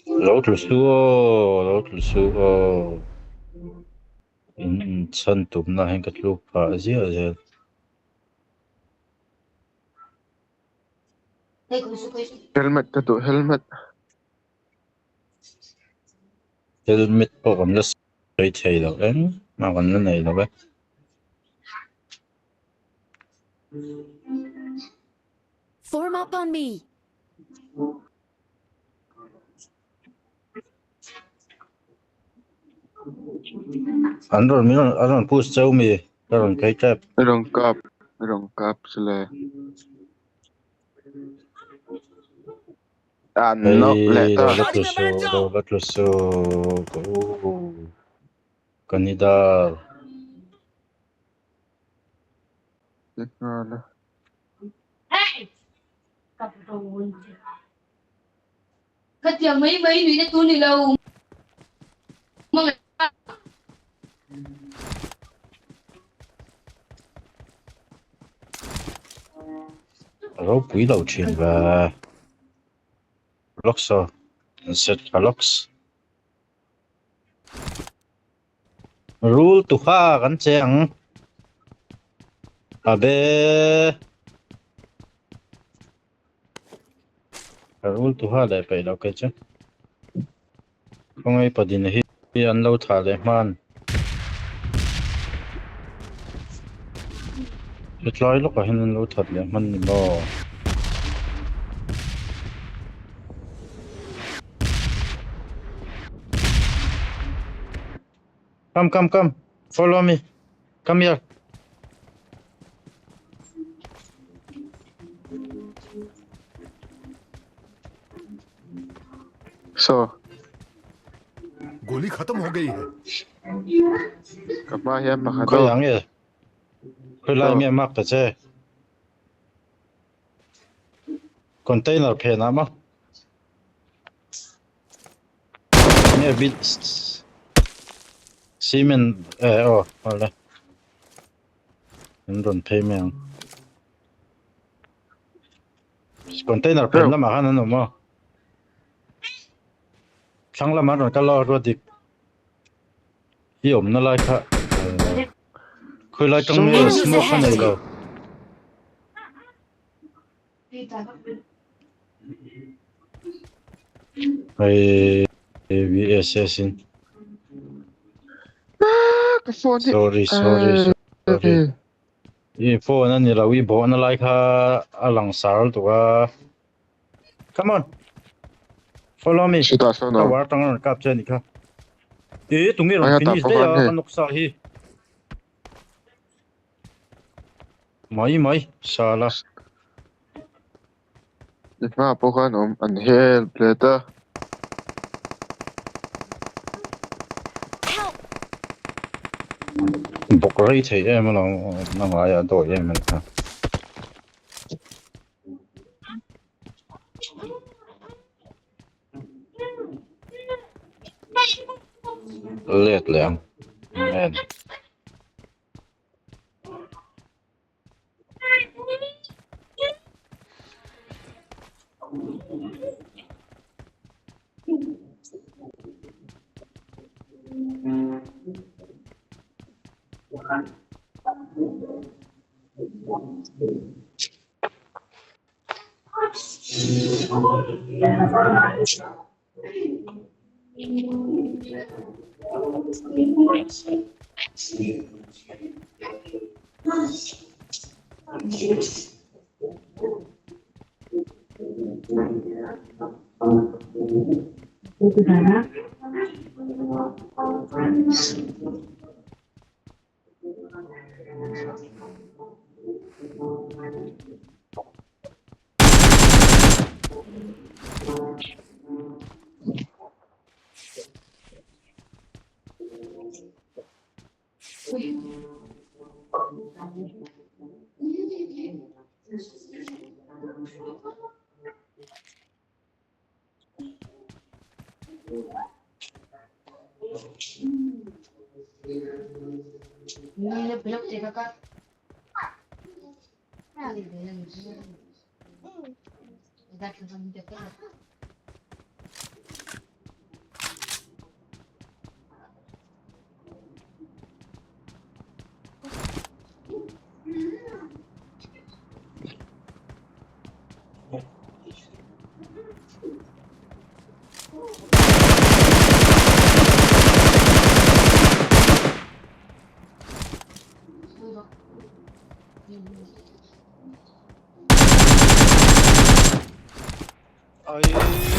L'autre suo, l'autre suo. In san tụm na hen kat lu pa zia zia. Helmet ka to, helmet. Helmet po kam las chơi chơi đâu em mà còn cái này đâu bé. Form up on me. Anh push châu mi, anh cái trap. Rong kap sila. No, Hey, letter. đâu lát so, Canada. Cái tiếng mấy người đã tu ni lâu mà Rau quý đầu chuyện và locks set locks. Rule tu ha kan cheng. Abe. Rule tu ha lại phải đâu cái chứ. Không ai bắt đi hi ăn lâu thả lại man. Chết lái lúc cả hen lâu thật lại man lo. Come. Follow me. Come here. So, गोली खत्म हो गई है kapahya Khơi makado. lắng nghe. Khơi lại nghe mắc cái chứ. Container phê nào mà. Nghe bit. Cement. Vale. Anh đồn phê mèo. Container phê nào mà hắn nó mà. Sáng làm ăn cái lo rồi đi. Hiểu nó lại khá. Khơi lại trong này smoke cái này đâu. Hey, VSS in. Sorry. Phone anh là phone nó lại khá alang sar tụi. Come on. Follow me. Sita so Ka no. war tang kap che ni kha. Tụi mình Ay, finish tapo đấy kan à, he. kan noksa hi. Mai, sala. Nga po kan an hel letter. Bọc ray thấy em nó ngại à đổi em mình ha. Lết lẹm. Man. Nila pelok cek kakak. Ay.